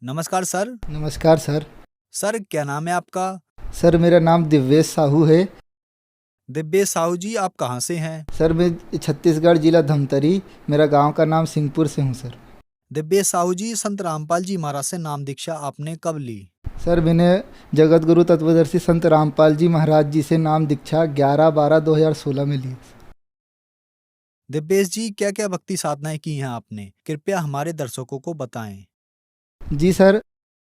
नमस्कार सर। नमस्कार sir. Sir क्या नाम है आपका? सर मेरा नाम दिव्येश साहू है। दिव्येश साहू जी, आप कहाँ से हैं? सर मैं छत्तीसगढ़ जिला धमतरी, मेरा गांव का नाम सिंहपुर से हूँ सर। दिव्येश साहू जी, संत रामपाल जी महाराज से नाम दीक्षा आपने कब ली? सर मैंने जगत गुरु तत्वदर्शी संत रामपाल जी महाराज जी से नाम दीक्षा 11/12/2016 में ली। दिव्येश जी, क्या क्या भक्ति साधनाएं की हैं आपने? कृपया हमारे दर्शकों को बताएं। जी सर,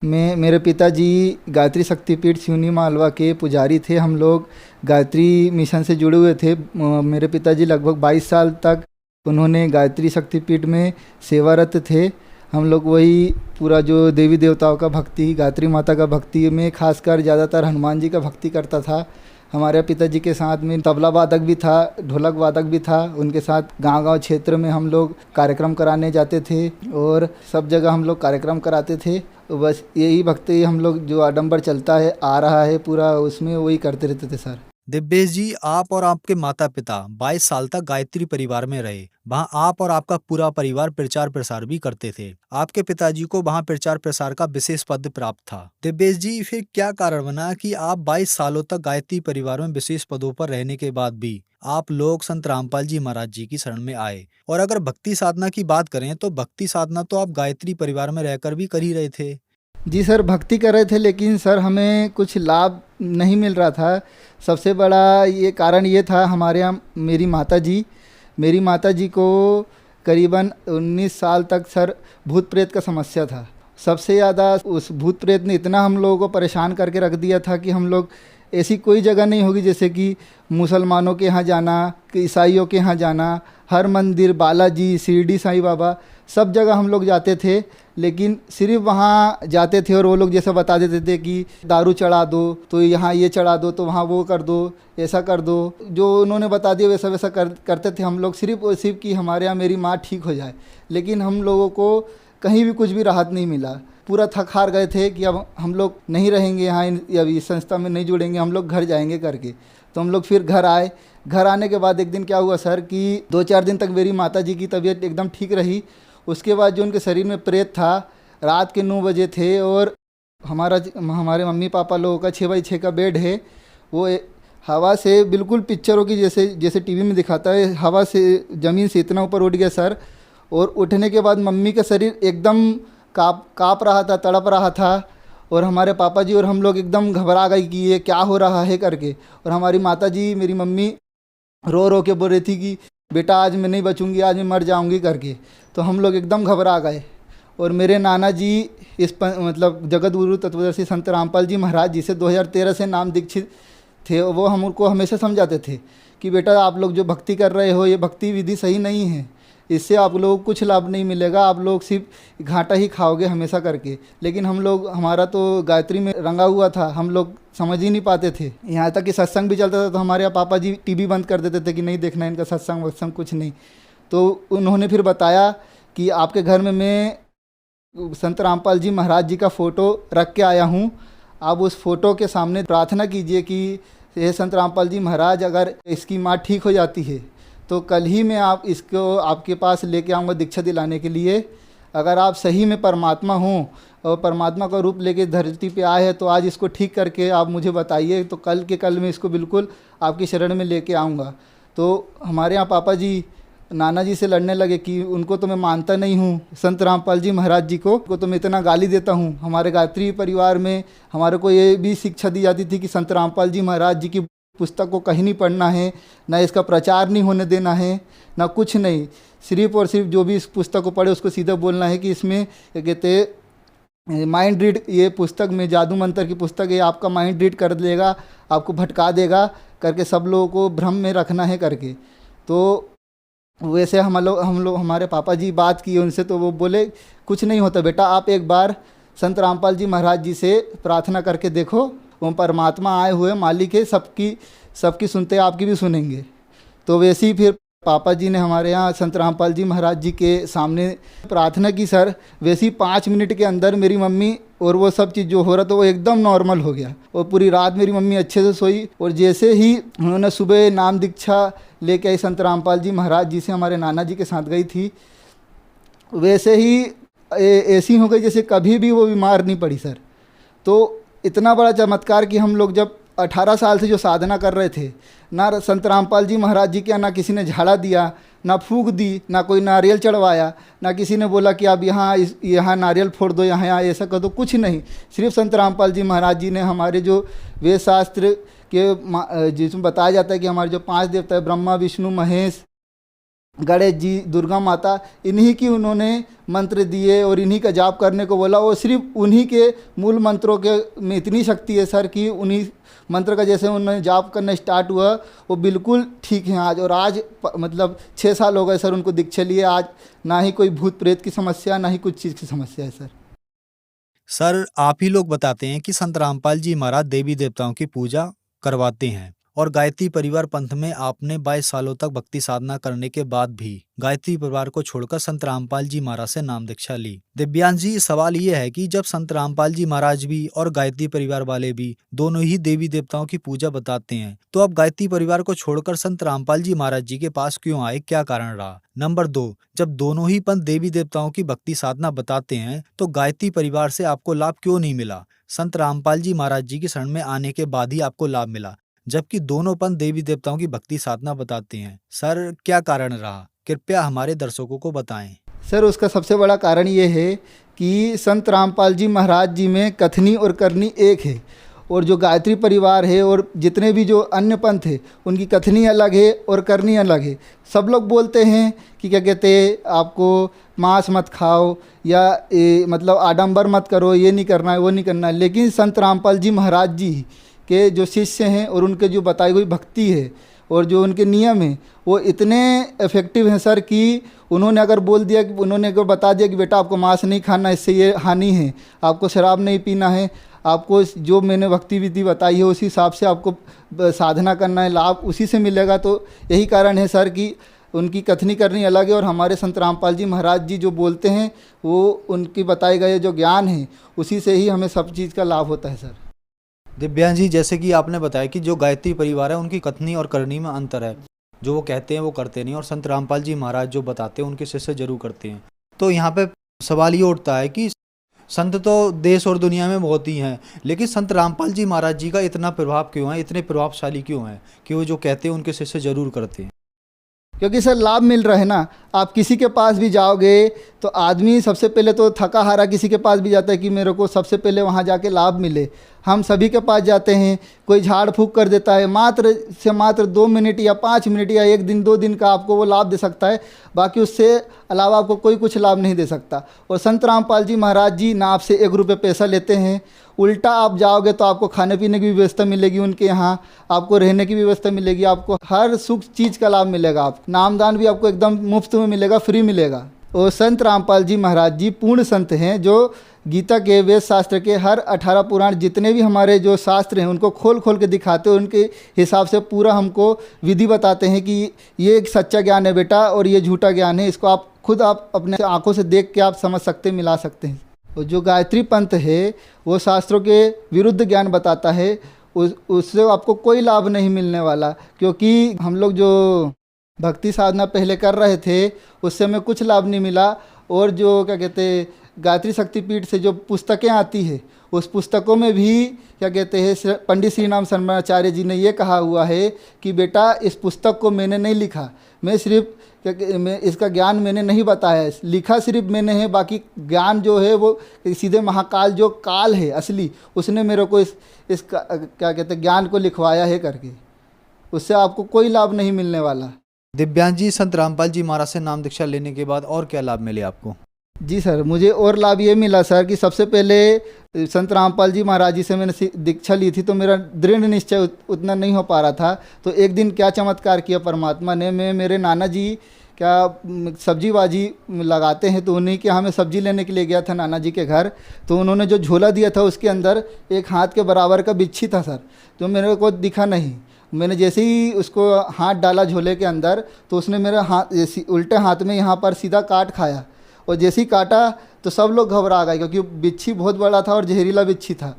मेरे पिताजी गायत्री शक्तिपीठ सिवनी मालवा के पुजारी थे। हम लोग गायत्री मिशन से जुड़े हुए थे। मेरे पिताजी लगभग 22 साल तक उन्होंने गायत्री शक्तिपीठ में सेवारत थे। हम लोग वही पूरा जो देवी देवताओं का भक्ति, गायत्री माता का भक्ति में खासकर ज़्यादातर हनुमान जी का भक्ति करता था। हमारे पिताजी के साथ में तबला वादक भी था, ढोलक वादक भी था। उनके साथ गांव-गांव क्षेत्र में हम लोग कार्यक्रम कराने जाते थे और सब जगह हम लोग कार्यक्रम कराते थे। बस यही भक्ति हम लोग जो आडंबर चलता है आ रहा है पूरा, उसमें वही करते रहते थे सर। दिव्येश जी, आप और आपके माता पिता 22 साल तक गायत्री परिवार में रहे। वहाँ आप और आपका पूरा परिवार प्रचार प्रसार भी करते थे। आपके पिताजी को वहाँ प्रचार प्रसार का विशेष पद प्राप्त था। दिव्येश जी, फिर क्या कारण बना कि आप 22 सालों तक गायत्री परिवार में विशेष पदों पर रहने के बाद भी आप लोग संत रामपाल जी महाराज जी की शरण में आए? और अगर भक्ति साधना की बात करें तो भक्ति साधना तो आप गायत्री परिवार में रहकर भी कर ही रहे थे। जी सर, भक्ति कर रहे थे लेकिन सर हमें कुछ लाभ नहीं मिल रहा था। सबसे बड़ा ये कारण ये था, हमारे यहाँ मेरी माताजी को करीबन 19 साल तक सर भूत प्रेत का समस्या था। सबसे ज़्यादा उस भूत प्रेत ने इतना हम लोगों को परेशान करके रख दिया था कि हम लोग ऐसी कोई जगह नहीं होगी जैसे कि मुसलमानों के यहाँ जाना, कि ईसाइयों के यहाँ जाना, हर मंदिर, बालाजी, शिरडी साईं बाबा, सब जगह हम लोग जाते थे। लेकिन सिर्फ वहाँ जाते थे और वो लोग जैसा बता देते थे कि दारू चढ़ा दो तो यहाँ ये चढ़ा दो, तो वहाँ वो कर दो, ऐसा कर दो। जो उन्होंने बता दिया वैसा वैसा करते थे हम लोग, सिर्फ और सिर्फ कि हमारे यहाँ मेरी माँ ठीक हो जाए। लेकिन हम लोगों को कहीं भी कुछ भी राहत नहीं मिला। पूरा थक हार गए थे कि अब हम लोग नहीं रहेंगे यहाँ, अब इस संस्था में नहीं जुड़ेंगे, हम लोग घर जाएंगे करके। तो हम लोग फिर घर आए। घर आने के बाद एक दिन क्या हुआ सर कि 2-4 दिन तक मेरी माताजी की तबीयत एकदम ठीक रही। उसके बाद जो उनके शरीर में प्रेत था, रात के 9 बजे थे और हमारे मम्मी पापा लोगों का 6x6 का बेड है। वो हवा से बिल्कुल पिक्चरों की जैसे टीवी में दिखाता है, हवा से ज़मीन से इतना ऊपर उठ गया सर। और उठने के बाद मम्मी का शरीर एकदम काँप रहा था, तड़प रहा था। और हमारे पापा जी और हम लोग एकदम घबरा गए कि ये क्या हो रहा है करके। और हमारी माताजी, मेरी मम्मी रो रो के बोल रही थी कि बेटा आज मैं नहीं बचूंगी, आज मैं मर जाऊंगी करके। तो हम लोग एकदम घबरा गए। और मेरे नाना जी मतलब जगत गुरु तत्वदर्शी संत रामपाल जी महाराज जी से 2013 से नाम दीक्षित थे। वो हमको हमेशा समझाते थे कि बेटा आप लोग जो भक्ति कर रहे हो ये भक्ति विधि सही नहीं है, इससे आप लोगों को कुछ लाभ नहीं मिलेगा, आप लोग सिर्फ घाटा ही खाओगे हमेशा करके। लेकिन हमारा तो गायत्री में रंगा हुआ था, हम लोग समझ ही नहीं पाते थे। यहाँ तक कि सत्संग भी चलता था तो हमारे यहाँ पापा जी टीवी बंद कर देते थे कि नहीं देखना इनका सत्संग वत्संग कुछ नहीं। तो उन्होंने फिर बताया कि आपके घर में मैं संत रामपाल जी महाराज जी का फ़ोटो रख के आया हूँ, आप उस फ़ोटो के सामने प्रार्थना कीजिए कि ये संत रामपाल जी महाराज अगर इसकी माँ ठीक हो जाती है तो कल ही मैं इसको आपके पास लेके आऊँगा दीक्षा दिलाने के लिए। अगर आप सही में परमात्मा हों और परमात्मा का रूप लेके धरती पे आए हैं तो आज इसको ठीक करके आप मुझे बताइए, तो कल के कल मैं इसको बिल्कुल आपकी शरण में लेके आऊँगा। तो हमारे यहाँ पापा जी नाना जी से लड़ने लगे कि उनको तो मैं मानता नहीं हूँ, संत रामपाल जी महाराज जी को तो मैं इतना गाली देता हूँ। हमारे गायत्री परिवार में हमारे को ये भी शिक्षा दी जाती थी कि संत रामपाल जी महाराज जी की पुस्तक को कहीं नहीं पढ़ना है, ना इसका प्रचार नहीं होने देना है, ना कुछ नहीं। सिर्फ और सिर्फ जो भी इस पुस्तक को पढ़े उसको सीधा बोलना है कि इसमें क्या कहते माइंड रीड, ये पुस्तक में जादू मंत्र की पुस्तक है, आपका माइंड रीड कर देगा, आपको भटका देगा करके सब लोगों को भ्रम में रखना है करके। तो वैसे हम लोग हमारे पापा जी बात की उनसे तो वो बोले कुछ नहीं होता बेटा, आप एक बार संत रामपाल जी महाराज जी से प्रार्थना करके देखो, वो परमात्मा आए हुए मालिक है, सबकी सुनते आपकी भी सुनेंगे। तो वैसे ही फिर पापा जी ने हमारे यहाँ संत रामपाल जी महाराज जी के सामने प्रार्थना की सर। वैसे ही 5 मिनट के अंदर मेरी मम्मी और वो सब चीज़ जो हो रहा था वो एकदम नॉर्मल हो गया। और पूरी रात मेरी मम्मी अच्छे से सोई। और जैसे ही उन्होंने सुबह नाम दीक्षा लेके आई संत रामपाल जी महाराज जी से, हमारे नाना जी के साथ गई थी, वैसे ही ऐसी हो गई जैसे कभी भी वो बीमार नहीं पड़ी सर। तो इतना बड़ा चमत्कार कि हम लोग जब 18 साल से जो साधना कर रहे थे, ना संत रामपाल जी महाराज जी के यहाँ ना किसी ने झाड़ा दिया, ना फूंक दी, ना कोई नारियल चढ़वाया, ना किसी ने बोला कि आप यहाँ नारियल फोड़ दो, यहाँ ऐसा कर दो, कुछ नहीं। सिर्फ संत रामपाल जी महाराज जी ने हमारे जो वेद शास्त्र के जिसमें बताया जाता है कि हमारे जो 5 देवता है, ब्रह्मा विष्णु महेश गणेश जी दुर्गा माता, इन्हीं की उन्होंने मंत्र दिए और इन्हीं का जाप करने को बोला। और सिर्फ उन्हीं के मूल मंत्रों के में इतनी शक्ति है सर कि उन्हीं मंत्र का जैसे उन्होंने जाप करना स्टार्ट हुआ वो बिल्कुल ठीक है आज। और आज मतलब 6 साल हो गए सर उनको दीक्षा लिए। आज ना ही कोई भूत प्रेत की समस्या, ना ही कुछ चीज़ की समस्या है सर। सर, आप ही लोग बताते हैं कि संत रामपाल जी महाराज देवी देवताओं की पूजा करवाते हैं और गायत्री परिवार पंथ में आपने 22 सालों तक भक्ति साधना करने के बाद भी गायत्री परिवार को छोड़कर संत रामपाल जी महाराज से नाम दीक्षा ली। दिव्यांश जी, सवाल ये है कि जब संत रामपाल जी महाराज भी और गायत्री परिवार वाले भी दोनों ही देवी देवताओं की पूजा बताते हैं, तो अब गायत्री परिवार को छोड़कर संत रामपाल जी महाराज जी के पास क्यों आए, क्या कारण रहा? नंबर 2, जब दोनों ही पंथ देवी देवताओं की भक्ति साधना बताते हैं तो गायत्री परिवार से आपको लाभ क्यों नहीं मिला? संत रामपाल जी महाराज जी की शरण में आने के बाद ही आपको लाभ मिला, जबकि दोनों पंथ देवी देवताओं की भक्ति साधना बताते हैं। सर, क्या कारण रहा? कृपया हमारे दर्शकों को बताएं। सर, उसका सबसे बड़ा कारण ये है कि संत रामपाल जी महाराज जी में कथनी और करनी एक है, और जो गायत्री परिवार है और जितने भी जो अन्य पंथ है उनकी कथनी अलग है और करनी अलग है। सब लोग बोलते हैं कि क्या कहते हैं, आपको मांस मत खाओ या मतलब आडंबर मत करो, ये नहीं करना है वो नहीं करना है। लेकिन संत रामपाल जी महाराज जी के जो शिष्य हैं और उनके जो बताई हुई भक्ति है और जो उनके नियम हैं वो इतने इफ़ेक्टिव हैं सर कि उन्होंने अगर बोल दिया कि उन्होंने अगर बता दिया कि बेटा आपको मांस नहीं खाना, इससे ये हानि है, आपको शराब नहीं पीना है, आपको जो मैंने भक्ति विधि बताई है उसी हिसाब से आपको साधना करना है, लाभ उसी से मिलेगा। तो यही कारण है सर कि उनकी कथनी करनी अलग है और हमारे संत रामपाल जी महाराज जी जो बोलते हैं वो उनकी बताए गए जो ज्ञान है उसी से ही हमें सब चीज़ का लाभ होता है सर। दिव्यांश जी, जैसे कि आपने बताया कि जो गायत्री परिवार है उनकी कथनी और करनी में अंतर है, जो वो कहते हैं वो करते नहीं, और संत रामपाल जी महाराज जो बताते हैं उनके शिष्य जरूर करते हैं। तो यहाँ पे सवाल ये उठता है कि संत तो देश और दुनिया में बहुत ही हैं, लेकिन संत रामपाल जी महाराज जी का इतना प्रभाव क्यों है, इतने प्रभावशाली क्यों है कि वो जो कहते हैं उनके शिष्य जरूर करते हैं? क्योंकि सर लाभ मिल रहा है ना। आप किसी के पास भी जाओगे तो आदमी सबसे पहले तो थका हारा किसी के पास भी जाता है कि मेरे को सबसे पहले वहाँ जाके लाभ मिले। हम सभी के पास जाते हैं, कोई झाड़ फूंक कर देता है, मात्र से मात्र 2 मिनट या 5 मिनट या 1 दिन 2 दिन का आपको वो लाभ दे सकता है, बाकी उससे अलावा आपको कोई कुछ लाभ नहीं दे सकता। और संत रामपाल जी महाराज जी ना आपसे 1 रुपये पैसा लेते हैं, उल्टा आप जाओगे तो आपको खाने पीने की व्यवस्था मिलेगी उनके यहाँ, आपको रहने की व्यवस्था मिलेगी, आपको हर सुख चीज़ का लाभ मिलेगा। आप नामदान भी आपको एकदम मुफ्त में मिलेगा, फ्री मिलेगा। और संत रामपाल जी महाराज जी पूर्ण संत हैं जो गीता के वेद शास्त्र के हर 18 पुराण जितने भी हमारे जो शास्त्र हैं उनको खोल खोल के दिखाते हैं, उनके हिसाब से पूरा हमको विधि बताते हैं कि ये एक सच्चा ज्ञान है बेटा और ये झूठा ज्ञान है, इसको आप खुद आप अपने आंखों से देख के आप समझ सकते हैं, मिला सकते हैं। और जो गायत्री पंथ है वो शास्त्रों के विरुद्ध ज्ञान बताता है, उससे आपको कोई लाभ नहीं मिलने वाला। क्योंकि हम लोग जो भक्ति साधना पहले कर रहे थे उससे हमें कुछ लाभ नहीं मिला। और जो क्या कहते हैं गायत्री शक्तिपीठ से जो पुस्तकें आती है उस पुस्तकों में भी क्या कहते हैं पंडित श्री राम शर्माचार्य जी ने ये कहा हुआ है कि बेटा इस पुस्तक को मैंने नहीं लिखा, मैं सिर्फ मैं इसका ज्ञान मैंने नहीं बताया, लिखा सिर्फ मैंने है, बाकी ज्ञान जो है वो सीधे महाकाल जो काल है असली उसने मेरे को इसका क्या कहते हैं ज्ञान को लिखवाया है करके, उससे आपको कोई लाभ नहीं मिलने वाला। दिव्यांश जी, संत रामपाल जी महाराज से नाम दीक्षा लेने के बाद और क्या लाभ मिले आपको? जी सर, मुझे और लाभ ये मिला सर कि सबसे पहले संत रामपाल जी महाराज जी से मैंने दीक्षा ली थी तो मेरा दृढ़ निश्चय उतना नहीं हो पा रहा था। तो एक दिन क्या चमत्कार किया परमात्मा ने, मैं मेरे नाना जी क्या सब्जी बाजी लगाते हैं तो उन्हीं के यहाँ मैं सब्जी लेने के लिए गया था नाना जी के घर। तो उन्होंने जो झोला दिया था उसके अंदर एक हाथ के बराबर का बिच्छी था सर, तो मेरे को दिखा नहीं। मैंने जैसे ही उसको हाथ डाला झोले के अंदर तो उसने मेरे हाथ उल्टे हाथ में यहाँ पर सीधा काट खाया, और जैसे ही काटा तो सब लोग घबरा गए क्योंकि बिच्छी बहुत बड़ा था और जहरीला बिच्छी था।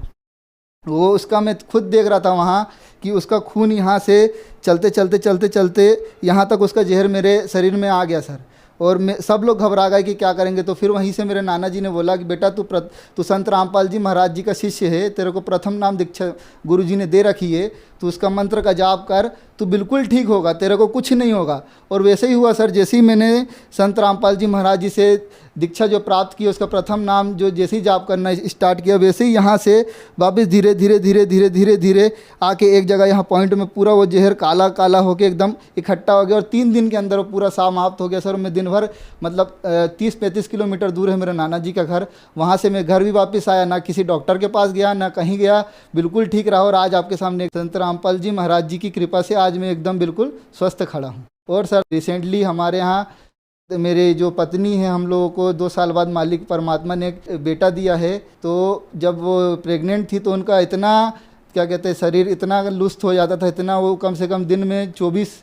वो उसका मैं खुद देख रहा था वहाँ कि उसका खून यहाँ से चलते चलते चलते चलते यहाँ तक उसका जहर मेरे शरीर में आ गया सर। और मैं सब लोग घबरा गए कि क्या करेंगे। तो फिर वहीं से मेरे नाना जी ने बोला कि बेटा तू संत रामपाल जी महाराज जी का शिष्य है, तेरे को प्रथम नाम दीक्षा गुरु जी ने दे रखी है, तो उसका मंत्र का जाप कर, तो बिल्कुल ठीक होगा, तेरे को कुछ नहीं होगा। और वैसे ही हुआ सर। जैसे ही मैंने संत रामपाल जी महाराज जी से दीक्षा जो प्राप्त की, उसका प्रथम नाम जो जैसे ही जाप करना स्टार्ट किया, वैसे ही यहाँ से वापस धीरे धीरे धीरे धीरे धीरे धीरे आके एक जगह यहाँ पॉइंट में पूरा वो जहर काला काला होके एकदम इकट्ठा हो गया। और 3 दिन के अंदर वो पूरा समाप्त हो गया सर। मैं दिन भर मतलब 30-35 किलोमीटर दूर है मेरे नाना जी का घर, वहाँ से मैं घर भी वापस आया, ना किसी डॉक्टर के पास गया ना कहीं गया, बिल्कुल ठीक रहा। और आज आपके सामने संत रामपाल जी महाराज जी की कृपा से आज मैं एकदम बिल्कुल स्वस्थ खड़ा हूँ। और सर रिसेंटली हमारे यहाँ मेरे जो पत्नी है, हम लोगों को 2 साल बाद मालिक परमात्मा ने एक बेटा दिया है। तो जब वो प्रेग्नेंट थी तो उनका इतना क्या कहते हैं शरीर इतना लुस्त हो जाता था, इतना वो कम से कम दिन में 20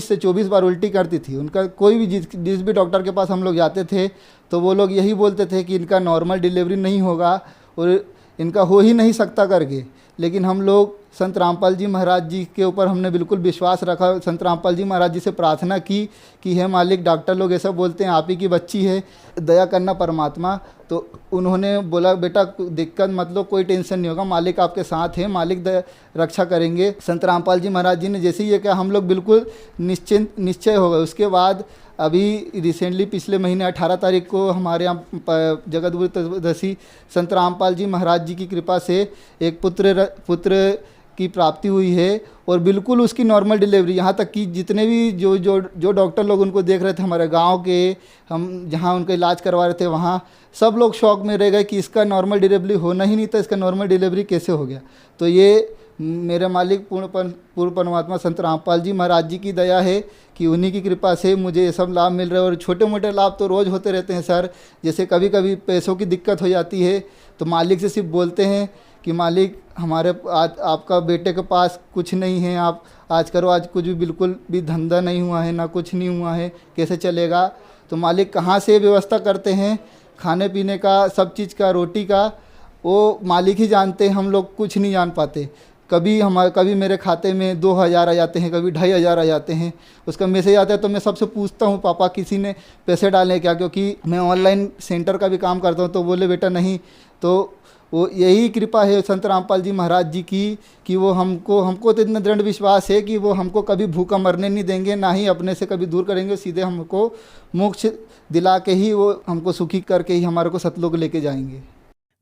से 24 बार उल्टी करती थी। उनका कोई भी जिस भी डॉक्टर के पास हम लोग जाते थे तो वो लोग यही बोलते थे कि इनका नॉर्मल डिलीवरी नहीं होगा और इनका हो ही नहीं सकता करके। लेकिन हम लोग संत रामपाल जी महाराज जी के ऊपर हमने बिल्कुल विश्वास रखा। संत रामपाल जी महाराज जी से प्रार्थना की कि हे मालिक, डॉक्टर लोग ऐसा बोलते हैं आप ही की बच्ची है, दया करना परमात्मा। तो उन्होंने बोला बेटा दिक्कत मत लो, कोई टेंशन नहीं होगा, मालिक आपके साथ हैं, मालिक रक्षा करेंगे। संत रामपाल जी महाराज जी ने जैसे ही ये कहा हम लोग बिल्कुल निश्चय हो गए। उसके बाद अभी रिसेंटली पिछले महीने 18 तारीख को हमारे यहाँ जगतगुरु तत्वदर्शी संत रामपाल जी महाराज जी की कृपा से एक पुत्र की प्राप्ति हुई है। और बिल्कुल उसकी नॉर्मल डिलीवरी, यहाँ तक कि जितने भी जो डॉक्टर लोग उनको देख रहे थे हमारे गांव के, हम जहाँ उनका इलाज करवा रहे थे, वहाँ सब लोग शौक में रह गए कि इसका नॉर्मल डिलीवरी होना ही नहीं था, इसका नॉर्मल डिलीवरी कैसे हो गया। तो ये मेरे मालिक पूर्ण परमात्मा संत रामपाल जी महाराज जी की दया है कि उन्हीं की कृपा से मुझे ये सब लाभ मिल रहे हैं। और छोटे मोटे लाभ तो रोज़ होते रहते हैं सर। जैसे कभी कभी पैसों की दिक्कत हो जाती है तो मालिक से सिर्फ बोलते हैं कि मालिक हमारे आपका बेटे के पास कुछ नहीं है, आप आज करो, आज कुछ भी बिल्कुल भी धंधा नहीं हुआ है, ना कुछ नहीं हुआ है, कैसे चलेगा। तो मालिक कहाँ से व्यवस्था करते हैं खाने पीने का, सब चीज़ का, रोटी का, वो मालिक ही जानते हैं, हम लोग कुछ नहीं जान पाते। कभी मेरे खाते में 2,000 आ जाते हैं, कभी 2,500 आ जाते हैं। उसका मैसेज आता है तो मैं सबसे पूछता हूँ पापा किसी ने पैसे डाले क्या, क्योंकि मैं ऑनलाइन सेंटर का भी काम करता हूँ। तो बोले बेटा नहीं। तो वो यही कृपा है संत रामपाल जी महाराज जी की कि वो हमको तो इतना दृढ़ विश्वास है कि वो हमको कभी भूखा मरने नहीं देंगे, ना ही अपने से कभी दूर करेंगे, सीधे हमको मोक्ष दिला के ही वो हमको सुखी करके ही हमारे को सतलोक लेके जाएंगे।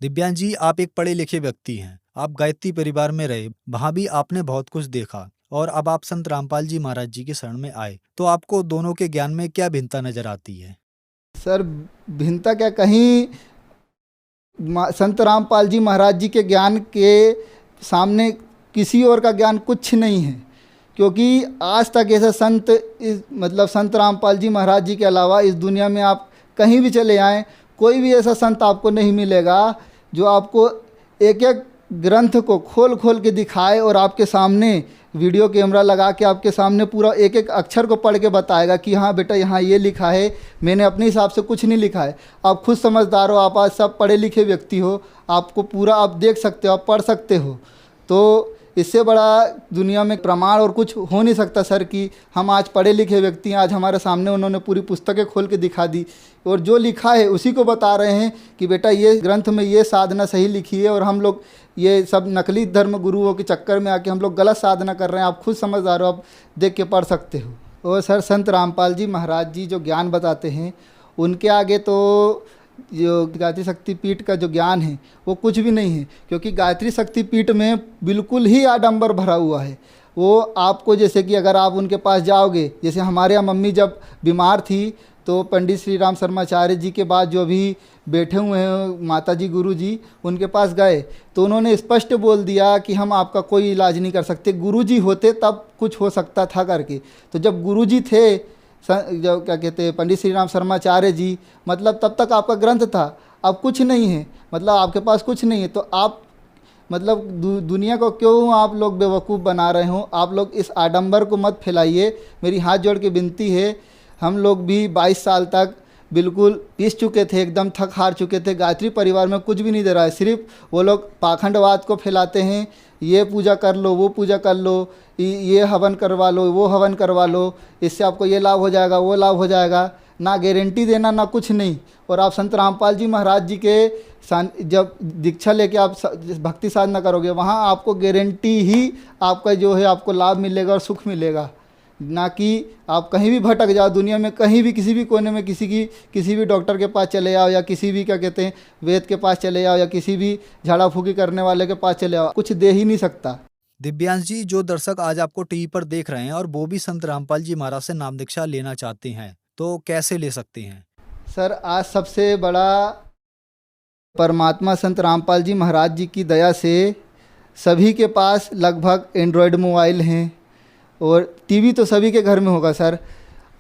दिव्यांग जी, आप एक पढ़े लिखे व्यक्ति हैं, आप गायत्री परिवार में रहे, वहाँ भी आपने बहुत कुछ देखा और अब आप संत रामपाल जी महाराज जी के शरण में आए, तो आपको दोनों के ज्ञान में क्या भिन्नता नजर आती है? सर भिन्नता क्या, कहीं संत रामपाल जी महाराज जी के ज्ञान के सामने किसी और का ज्ञान कुछ नहीं है। क्योंकि आज तक ऐसा संत रामपाल जी महाराज जी के अलावा इस दुनिया में आप कहीं भी चले आएँ, कोई भी ऐसा संत आपको नहीं मिलेगा जो आपको एक एक ग्रंथ को खोल खोल के दिखाए और आपके सामने वीडियो कैमरा लगा के आपके सामने पूरा एक एक अक्षर को पढ़ के बताएगा कि हाँ बेटा यहाँ ये लिखा है, मैंने अपने हिसाब से कुछ नहीं लिखा है। आप खुद समझदार हो, आप आज सब पढ़े लिखे व्यक्ति हो, आपको पूरा आप देख सकते हो, आप पढ़ सकते हो। तो इससे बड़ा दुनिया में प्रमाण और कुछ हो नहीं सकता सर कि हम आज पढ़े लिखे व्यक्ति हैं, आज हमारे सामने उन्होंने पूरी पुस्तकें खोल के दिखा दी और जो लिखा है उसी को बता रहे हैं कि बेटा ये ग्रंथ में ये साधना सही लिखी है। और हम लोग ये सब नकली धर्म गुरुओं के चक्कर में आके हम लोग गलत साधना कर रहे हैं। आप खुद समझदार हो, आप देख के पढ़ सकते हो। और सर संत रामपाल जी महाराज जी जो ज्ञान बताते हैं उनके आगे तो जो गायत्री शक्ति पीठ का जो ज्ञान है वो कुछ भी नहीं है। क्योंकि गायत्री शक्ति पीठ में बिल्कुल ही आडंबर भरा हुआ है। वो आपको जैसे कि अगर आप उनके पास जाओगे, जैसे हमारे यहाँ मम्मी जब बीमार थी तो पंडित श्री राम शर्माचार्य जी के बाद जो अभी बैठे हुए हैं माता जी गुरु जी, उनके पास गए तो उन्होंने स्पष्ट बोल दिया कि हम आपका कोई इलाज नहीं कर सकते, गुरु जी होते तब कुछ हो सकता था करके। तो जब गुरु जी थे जो क्या कहते हैं पंडित श्री राम शर्माचार्य जी, मतलब तब तक आपका ग्रंथ था, अब कुछ नहीं है, मतलब आपके पास कुछ नहीं है। तो आप मतलब दुनिया को क्यों आप लोग बेवकूफ़ बना रहे हो? आप लोग इस आडंबर को मत फैलाइए। मेरी हाथ जोड़ के विनती है। हम लोग भी 22 साल तक बिल्कुल पीस चुके थे, एकदम थक हार चुके थे। गायत्री परिवार में कुछ भी नहीं दे रहा है, सिर्फ वो लोग पाखंडवाद को फैलाते हैं। ये पूजा कर लो, वो पूजा कर लो, ये हवन करवा लो, वो हवन करवा लो, इससे आपको ये लाभ हो जाएगा, वो लाभ हो जाएगा। ना गारंटी देना ना कुछ नहीं। और आप संत रामपाल जी महाराज जी के जब दीक्षा लेके आप भक्ति साधना करोगे, वहाँ आपको गारंटी ही आपका जो है आपको लाभ मिलेगा और सुख मिलेगा। ना कि आप कहीं भी भटक जाओ दुनिया में, कहीं भी किसी भी कोने में किसी भी डॉक्टर के पास चले जाओ, या किसी भी क्या कहते हैं वेद के पास चले जाओ, या किसी भी झाड़ा फूकी करने वाले के पास चले जाओ, कुछ दे ही नहीं सकता। दिव्यांश जी, जो दर्शक आज आपको टीवी पर देख रहे हैं और वो भी संत रामपाल जी महाराज से नाम दीक्षा लेना चाहते हैं, तो कैसे ले सकते हैं? सर, आज सबसे बड़ा परमात्मा संत रामपाल जी महाराज जी की दया से सभी के पास लगभग एंड्रॉयड मोबाइल हैं, और टीवी तो सभी के घर में होगा। सर,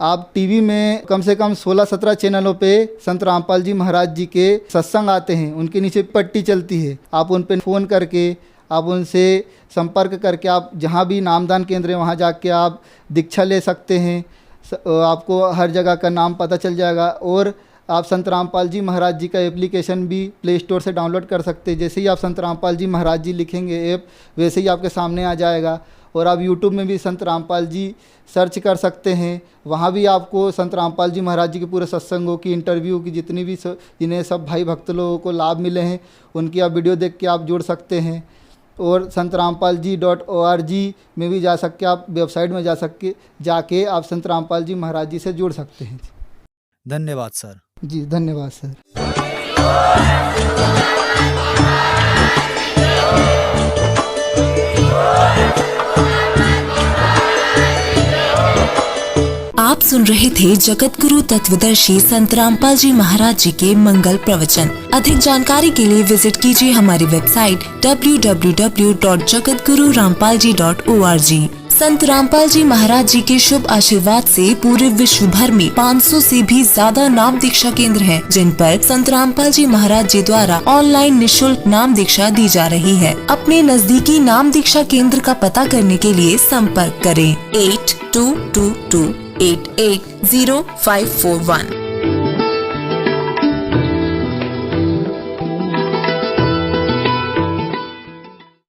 आप टीवी में कम से कम 16-17 चैनलों पे संत रामपाल जी महाराज जी के सत्संग आते हैं, उनके नीचे पट्टी चलती है। आप उन पर फ़ोन करके, आप उनसे संपर्क करके, आप जहाँ भी नामदान केंद्र है वहाँ जाके आप दीक्षा ले सकते हैं। आपको हर जगह का नाम पता चल जाएगा। और आप संत रामपाल जी महाराज जी का एप्लीकेशन भी प्ले स्टोर से डाउनलोड कर सकते हैं। जैसे ही आप संत रामपाल जी महाराज जी लिखेंगे ऐप, वैसे ही आपके सामने आ जाएगा। और आप यूट्यूब में भी संत रामपाल जी सर्च कर सकते हैं, वहाँ भी आपको संत रामपाल जी महाराज जी के पूरे सत्संगों की, इंटरव्यू की, जितनी भी जिन्हें सब भाई भक्त लोगों को लाभ मिले हैं, उनकी आप वीडियो देख के आप जुड़ सकते हैं। और santrampalji.org में भी जा सकते, आप वेबसाइट में जाके आप संत रामपाल जी महाराज जी से जुड़ सकते हैं। धन्यवाद सर। जी धन्यवाद सर। आप सुन रहे थे जगत गुरु तत्वदर्शी संत रामपाल जी महाराज जी के मंगल प्रवचन। अधिक जानकारी के लिए विजिट कीजिए हमारी वेबसाइट www.jagatgururampalji.org। संत रामपाल जी महाराज जी के शुभ आशीर्वाद से पूरे विश्व भर में 500 से भी ज्यादा नाम दीक्षा केंद्र हैं, जिन पर संत रामपाल जी महाराज जी द्वारा ऑनलाइन निशुल्क नाम दीक्षा दी जा रही है। अपने नजदीकी नाम दीक्षा केंद्र का पता करने के लिए संपर्क करें 8222880541।